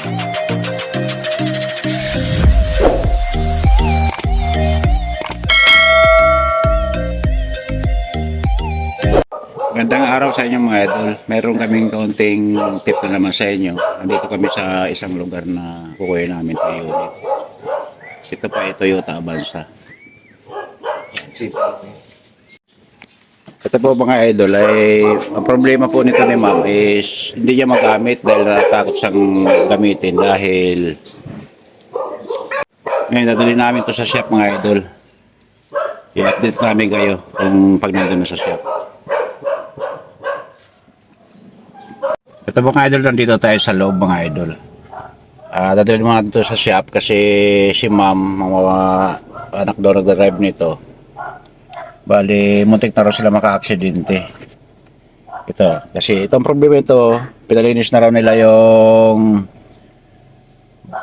Magandang araw sa inyo mga idol. Meron kaming kaunting tip na naman sa inyo. Nandito kami sa isang lugar na kukuha namin ito unit. Ito pa ito Toyota Avanza. Ito po mga idol ay ang problema po nito ni ma'am is hindi niya magamit dahil natakot siyang gamitin dahil ngayon dadali namin ito sa shop mga idol. I-update namin kayo kung pag nandun na sa shop. Ito mga idol, nandito tayo sa loob mga idol. Dadalhin mga dito sa shop kasi si ma'am, mga anak daw nag-drive nito. Bali, muntik na raw sila maka-aksidente. Ito, kasi itong problema ito, pinalinis na raw nila yung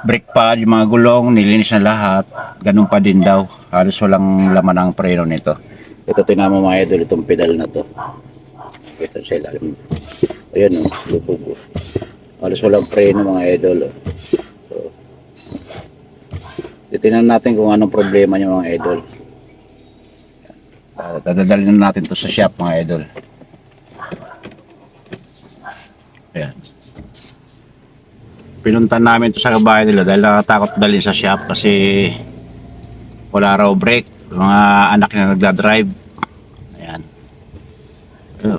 brake pad, yung mga gulong, nilinis na lahat. Ganun pa din daw. Halos walang laman ang preno nito. Ito tinama mga idol, itong pedal na to. Ito sa ilalim. Ayan o, lupog o. Halos walang preno mga idol o. So, titignan natin kung anong problema niya mga idol. Dadalhin natin to sa shop mga idol. Ayan. Pinuntan namin to sa bahay nila dahil nakatakot dalhin sa shop kasi wala raw brake. Mga anak na nagdadrive. Ayan.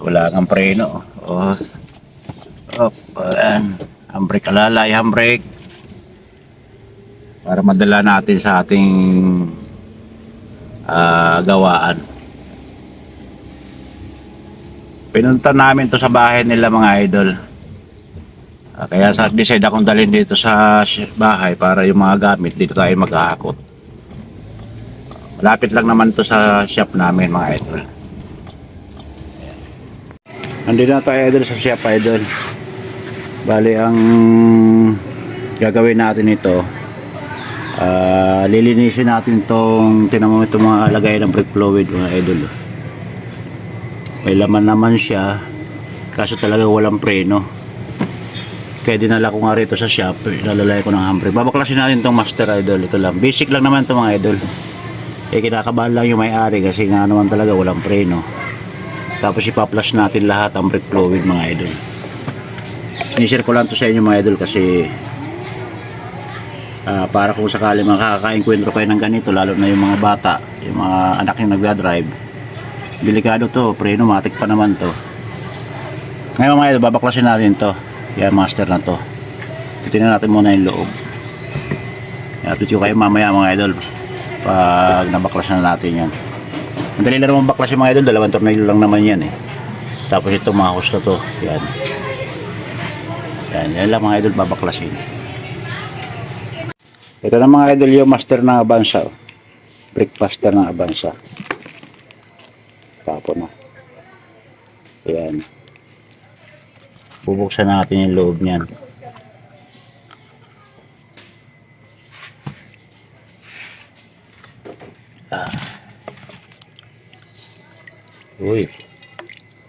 Wala kang preno. Oh. Ayan. Handbrake, alalay, handbrake. Para madala natin sa ating gawaan. Pinunta namin to sa bahay nila mga idol. Kaya sa decide akong dalhin dito sa bahay para yung mga gamit dito tayo maghahakot. Malapit lang naman to sa shop namin mga idol. Nandito na tayo idol sa shop idol. Bali ang gagawin natin ito, lilinisin natin itong tinamang itong mga lagay ng brake fluid mga idol. May laman naman siya kaso talaga walang preno. Kaya dinala ko nga rito sa shop, ilalagay ko ng handbrake. Babaklasin natin itong master idol. Ito lang, basic lang naman ito mga idol. Kinakabahan lang yung may-ari kasi nga naman talaga walang preno. Tapos ipa-flush natin lahat ang brake fluid mga idol. Sinishare ko lang to sa inyo mga idol kasi para kung sakali makakaenkwentro kayo ng ganito, lalo na yung mga bata, yung mga anak yung nagdadrive, delikado to, preno matik pa naman to. Ngayon mga idol, babaklasin natin to. Yan master na to. Tingnan natin muna yung loob. I-update ko kayo mamaya mga idol pag nabaklasan na natin yan. Ang dali lang naman baklasin mga idol, dalawang tornilyo lang naman yan eh. Tapos ito mga husto to. Yan. Yan lang mga idol babaklasin. Ito na mga idol yung master ng Avanza. Brake master ng Avanza. Tapon na. Yan. Bubuksan natin yung loob niyan. Uy.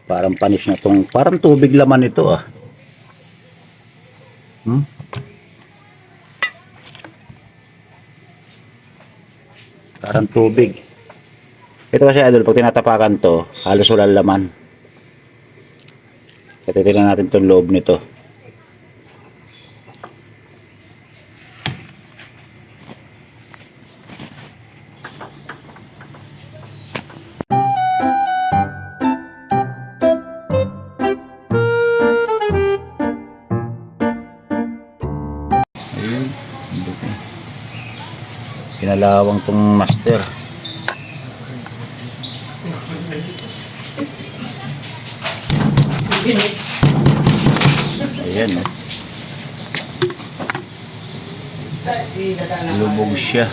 Parang panis na tong, parang tubig laman ito ah. Parang tubig. Ito kasi idol, pag tinatapakan to, halos walang laman. Kaya titignan natin itong loob nito. Ayun, kinalawang tong master. Ayan o. Lubog siya.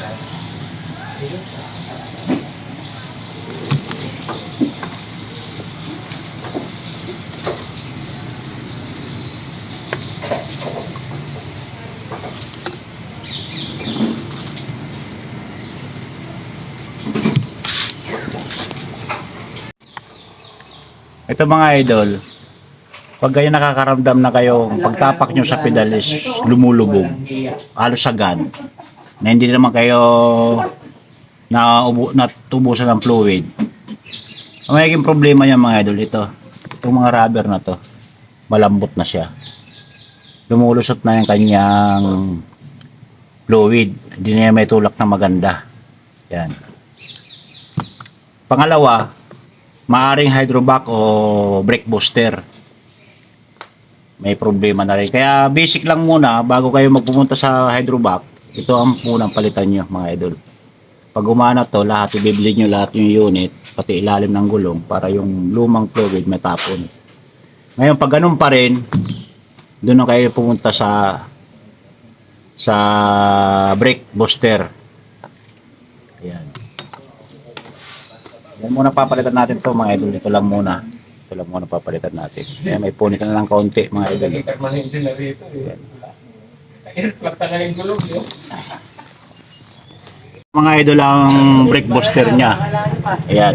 Ito mga idol, Pag kayo nakakaramdam na kayo, pagtapak nyo sa pedal is lumulubog, halos sagad, na hindi naman kayo natubusan ng fluid. Ang magiging problema niya mga idol, itong mga rubber na to, malambot na siya. Lumulusot na yung kanyang fluid, hindi na may tulak na maganda. Yan. Pangalawa, maaring hydrovac o brake booster. May problema na rin. Kaya basic lang muna, bago kayo magpumunta sa hydrovac, ito ang unang palitan nyo mga idol. Pag gumana to, lahat ibibili nyo lahat yung unit, pati ilalim ng gulong para yung lumang fluid matapon. Ngayon pag ganun pa rin, doon na kayo pumunta sa brake booster. Ayan. Yan muna papalitan natin to mga idol. Ito lang muna papalitan natin. Kaya may punit na lang kaunti mga idol. Permanente na rito eh. Airplug na yung gulong yun. Mga idol ang brake booster niya. Ayan.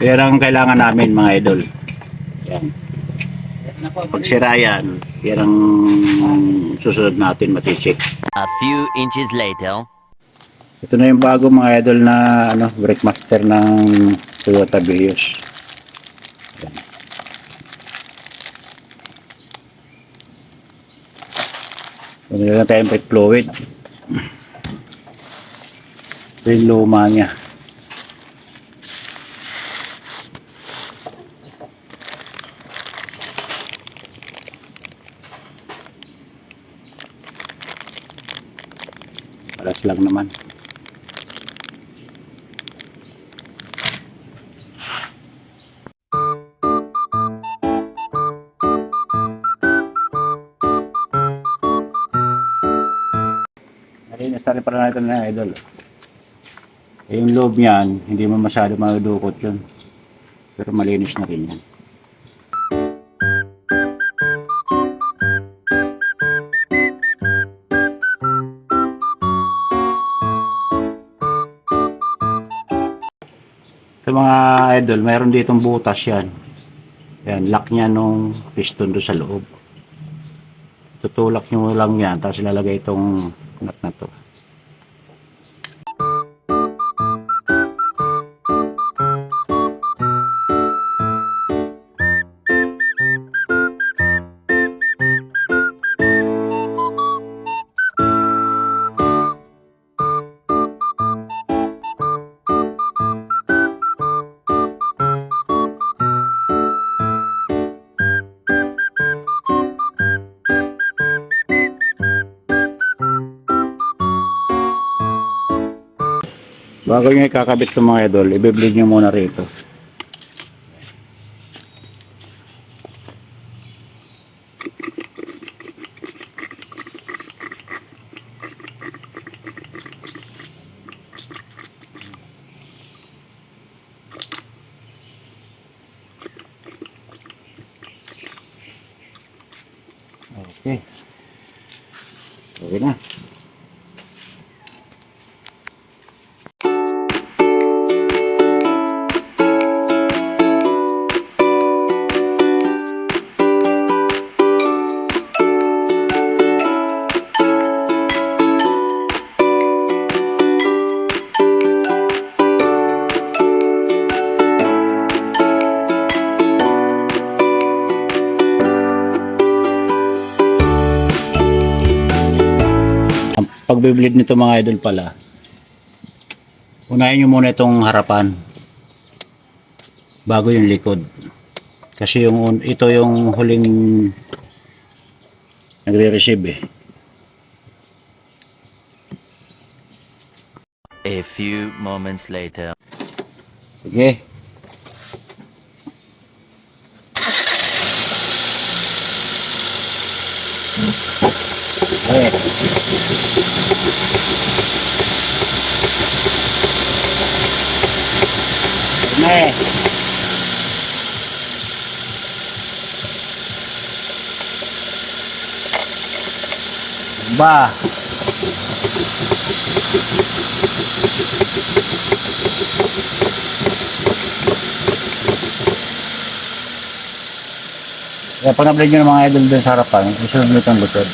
Pero ang kailangan namin mga idol. Ayan. Pag sira yan ang susunod natin mati-check. A few inches later. Ito na yung bago mga idol na brake master ng Toyota Vios. Meron na tayong brake fluid. Ito yung luma niya. Paras lang naman. Narinis na rin pala natin na idol. Yung loob niyan, hindi mo masyado madudukot yun. Pero malinis na rin yan. Sa mga idol, mayroon ditong butas yan. Yan, lock niya nung piston doon sa loob. Tutulak nyo lang yan, tapos ilalagay itong nut na to. Bago nyo ikakabit ito mga idol, i-bleed nyo muna rito. Okay. Okay na. Pagbe-bleed nito mga idol pala, unahin nyo muna itong harapan bago yung likod, kasi ito yung huling nagre-receive eh. A few moments later. Sige. Okay. Nah. Bah. Kaya pag na-blade nyo ng mga idol dun sa harapan, isunod nyo itong likod.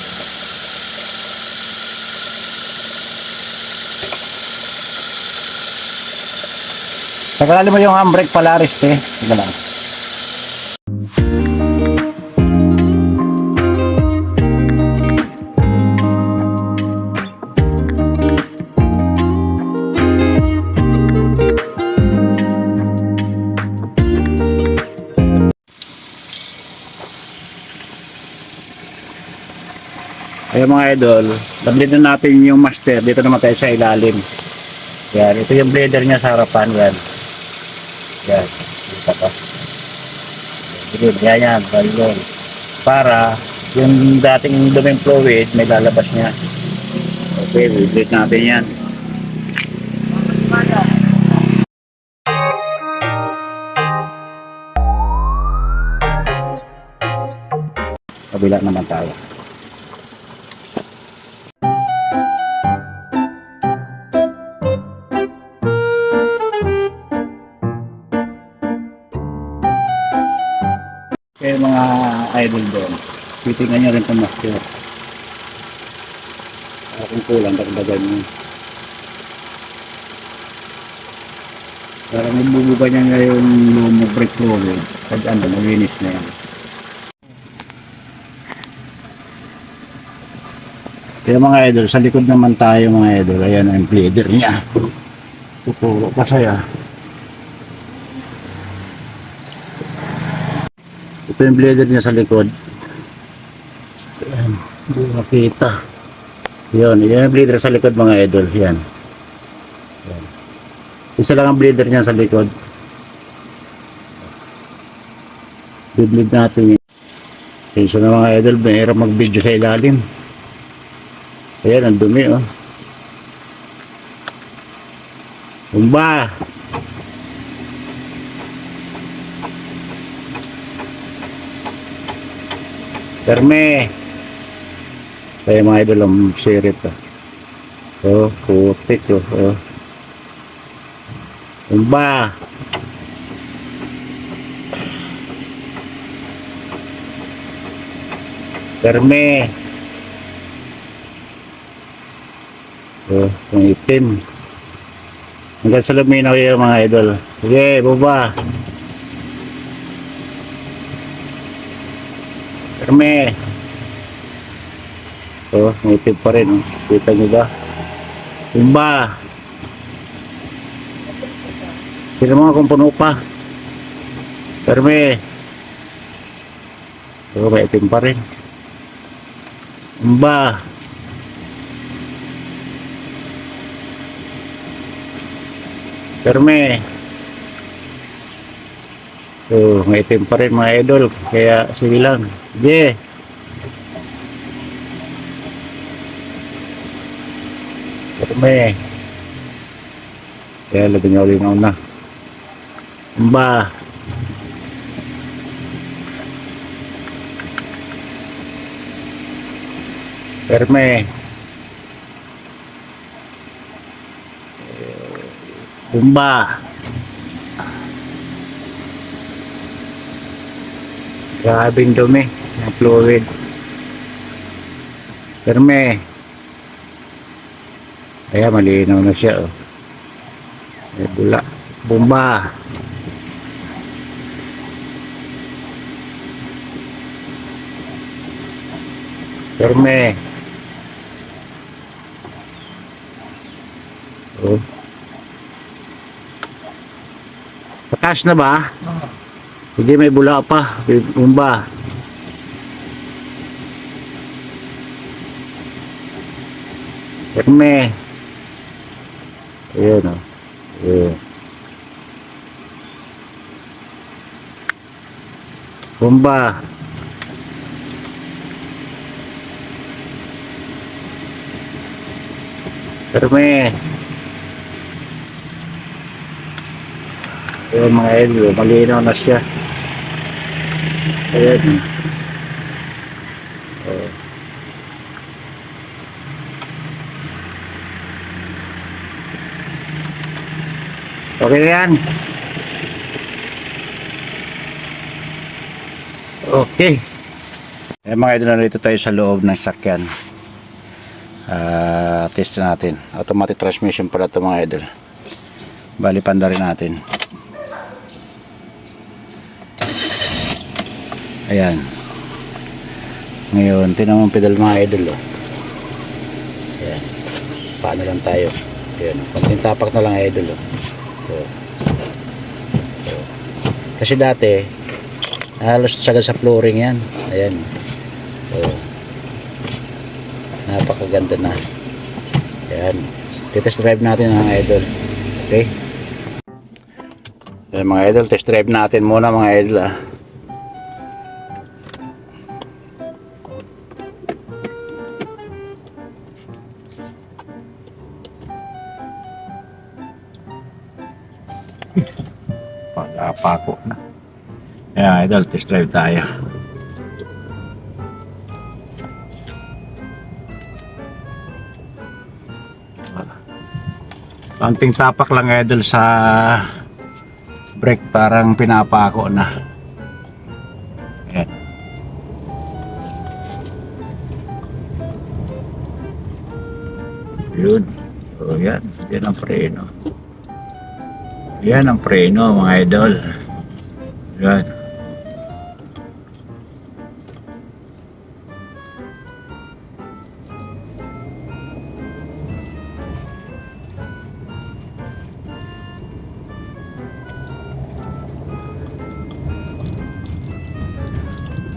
Tagalin mo yung handbrake Polaris, Sige lang. Ayan mga idol, na-blade na natin yung master. Dito naman tayo sa ilalim. Yan, ito yung blader niya sa harapan. Yan. Yan. Dito pa. Yan. Yan. Para yung dating duming fluid, may lalabas niya. Okay, blade natin yan. Kabila naman tayo. Kaya mga idol doon, titingnan nyo rin itong master. Kung kulang, dagdagan nyo. Para may bubuga niya ngayon yung brake fluid. Pag malinis na yan. Kaya mga idol, sa likod naman tayo mga idol. Ayan ang blader niya. Tuturo pa saya. Ito yung blader niya sa likod. Ayan, hindi makita. Yan yung blader sa likod mga idol. Yan. Yan. Isa lang ang blader niya sa likod. Bibleed natin yun. Okay, so na mga idol, mahirap mag-video sa ilalim. Ayan, ang dumi oh. Umba! Terme. Kaya mga idol ang sirit putik Umba. Terme. Ang itim. Hanggang sa luminaw yung mga idol. Sige, baba. Terme. Native pa rin. Kita nyo ba? Umba. Sino mga kung puno pa. Terme. May itim pa rin. Umba. Terme. May itim pa rin mga idol. Kaya sige lang. Yeah. Terme. Kaya labi niya ulit na. Umba. Terme. Umba. Grabing dumi ng fluid. Terme. Kaya malinaw na siya may bula. Bomba. Terme. Patas na ba? Hindi, may bula pa. Bomba. Terme. Ayan Ayan. Bomba. Terme. Ayan mga idol, malinaw na siya. Ayan. Okay na yan. Okay. Eh mga idol, narito tayo sa loob ng sakyan. Test natin. Automatic transmission pala ito mga idol. Bali panda rin natin. Ayan. Ngayon, tinan mo ang pedal mga idol. Oh. Ayan. Paano lang tayo. Ayan. Konting tapak na lang idol. Oh. So. Kasi dati, halos sagad sa flooring yan. Ayan. So, napakaganda na. Ayan. Test drive natin mga idol. Okay. Ayan, mga idol, test drive natin muna mga idol. Pagkapako na. Ayan idol, test drive tayo. Konting tapak lang idol sa brake, parang pinapako na. Ayan. Yun. So yan, yan ang preno. Yan ang preno mga idol. Yan.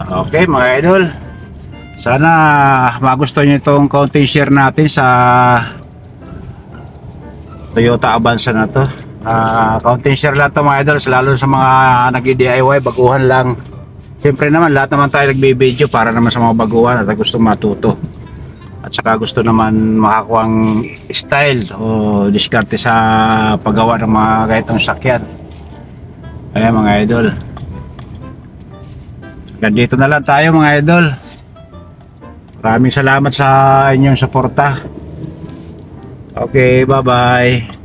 Okay mga idol, sana magustuhan nyo itong konting share natin sa Toyota Avanza na to. Konting share lang to mga idol, lalo sa mga nag-DIY, baguhan lang. Siyempre naman, lahat naman tayo nagbibideo para naman sa mga baguhan at gusto matuto. At saka gusto naman makakuhang style o diskarte sa paggawa ng mga ganitong sakyan. Ayan mga idol. Ganito na lang tayo mga idol. Maraming salamat sa inyong suporta. Okay, bye-bye.